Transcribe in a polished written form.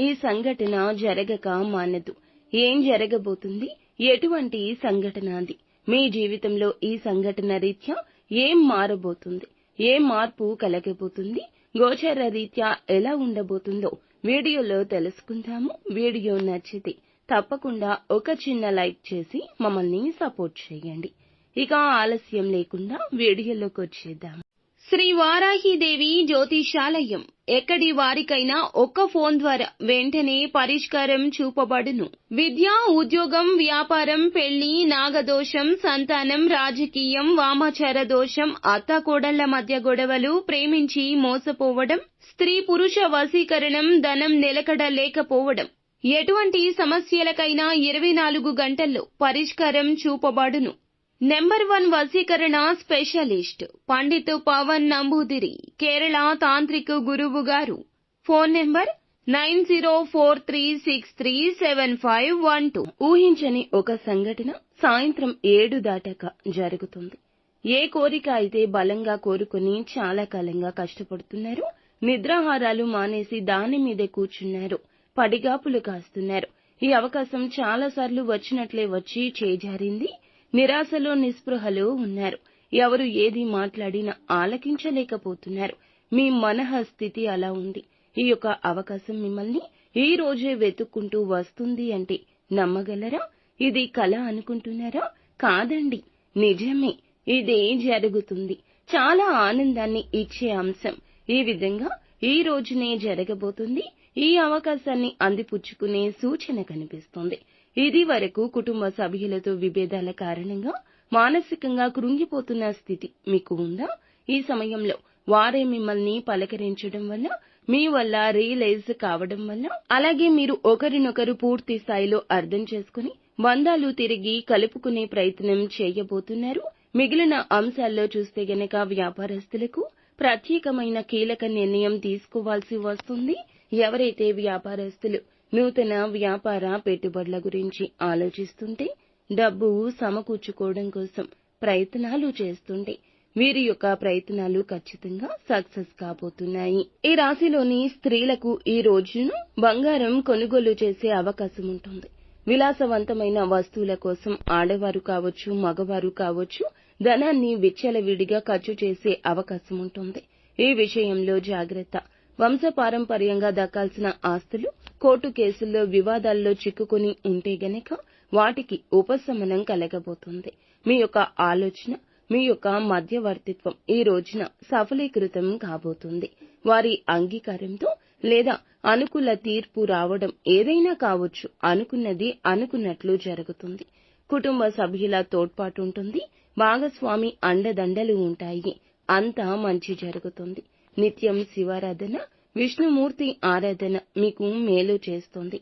ఈ సంఘటన జరగక మానదు. ఏం జరగబోతుంది? ఎటువంటి సంఘటన అది? మీ జీవితంలో ఈ సంఘటన రీత్యా ఏం మారబోతుంది? ఏ మార్పు కలగబోతుంది? గోచర రీత్యా ఎలా ఉండబోతుందో వీడియోలో తెలుసుకుందాము. వీడియో నచ్చితే తప్పకుండా ఒక చిన్న లైక్ చేసి మమ్మల్ని సపోర్ట్ చేయండి. ఇక ఆలస్యం లేకుండా వీడియోలోకి వచ్చేద్దాం. శ్రీ వారాహిదేవి జ్యోతిషాలయం. ఎక్కడి వారికైనా ఒక్క ఫోన్ ద్వారా వెంటనే పరిష్కారం చూపబడును. విద్య, ఉద్యోగం, వ్యాపారం, పెళ్లి, నాగదోషం, సంతానం, రాజకీయం, వామాచార దోషం, అత్తాకోడళ్ల మధ్య గొడవలు, ప్రేమించి మోసపోవడం, స్త్రీ పురుష వశీకరణం, ధనం నిలకడ లేకపోవడం, ఎటువంటి సమస్యలకైనా 24 గంటల్లో పరిష్కారం చూపబడును. నెంబర్ 1 వశీకరణ స్పెషలిస్ట్ పండిత్ పవన్ నంబూదిరి, కేరళ తాంత్రిక గురువు గారు. Phone number 9043637512. ఊహించని ఒక సంఘటన సాయంత్రం 7 దాటాక జరుగుతుంది. ఏ కోరిక అయితే బలంగా కోరుకుని చాలా కాలంగా కష్టపడుతున్నారు, నిద్రాహారాలు మానేసి దాని మీదే కూర్చున్నారు, పడిగాపులు కాస్తున్నారు. ఈ అవకాశం చాలాసార్లు వచ్చినట్లే వచ్చి చేజారింది. నిరాశలో నిస్పృహలో ఉన్నారు. ఎవరు ఏది మాట్లాడినా ఆలకించలేకపోతున్నారు. మీ మనఃస్థితి అలా ఉంది. ఈ యొక్క అవకాశం మిమ్మల్ని ఈ రోజే వెతుక్కుంటూ వస్తుంది అంటే నమ్మగలరా? ఇది కల అనుకుంటున్నారా? కాదండి, నిజమే. ఇదే జరుగుతుంది. చాలా ఆనందాన్ని ఇచ్చే అంశం ఈ విధంగా ఈ రోజునే జరగబోతుంది. ఈ అవకాశాన్ని అందిపుచ్చుకునే సూచన కనిపిస్తుంది. ఇది వరకు కుటుంబ సభ్యులతో విభేదాల కారణంగా మానసికంగా కృంగిపోతున్న స్థితి మీకు ఉందా? ఈ సమయంలో వారే మిమ్మల్ని పలకరించడం వల్ల, మీ వల్ల రియలైజ్ కావడం వల్ల, అలాగే మీరు ఒకరినొకరు పూర్తి స్థాయిలో అర్థం చేసుకుని బంధాలు తిరిగి కలుపుకునే ప్రయత్నం చేయబోతున్నారు. మిగిలిన అంశాల్లో చూస్తే గనక వ్యాపారస్తులకు ప్రత్యేకమైన కీలక నిర్ణయం తీసుకోవాల్సి వస్తుంది. ఎవరైతే వ్యాపారస్తులు నూతన వ్యాపార పెట్టుబడుల గురించి ఆలోచిస్తుంటే, డబ్బు సమకూర్చుకోవడం కోసం ప్రయత్నాలు చేస్తుంటే వీరి యొక్క ప్రయత్నాలు ఖచ్చితంగా సక్సెస్ కాబోతున్నాయి. ఈ రాశిలోని స్త్రీలకు ఈ రోజును బంగారం కొనుగోలు చేసే అవకాశం ఉంటుంది. విలాసవంతమైన వస్తువుల కోసం ఆడవారు కావచ్చు, మగవారు కావచ్చు, ధనాన్ని విచ్చలవిడిగా ఖర్చు చేసే అవకాశం ఉంటుంది. ఈ విషయంలో జాగ్రత్త. వంశపారంపర్యంగా దక్కాల్సిన ఆస్తులు కోర్టు కేసుల్లో వివాదాల్లో చిక్కుకుని ఉంటే గనక వాటికి ఉపశమనం కలగబోతుంది. మీ యొక్క ఆలోచన, మీ యొక్క మధ్యవర్తిత్వం ఈ రోజున సఫలీకృతం కాబోతుంది. వారి అంగీకారంతో లేదా అనుకూల తీర్పు రావడం ఏదైనా కావచ్చు. అనుకున్నది అనుకున్నట్లు జరుగుతుంది. కుటుంబ సభ్యుల తోడ్పాటు ఉంటుంది. భాగస్వామి అండదండలు ఉంటాయి. అంతా మంచి జరుగుతుంది. నిత్యం శివారాధన, విష్ణుమూర్తి ఆరాధన మీకు మేలు చేస్తుంది.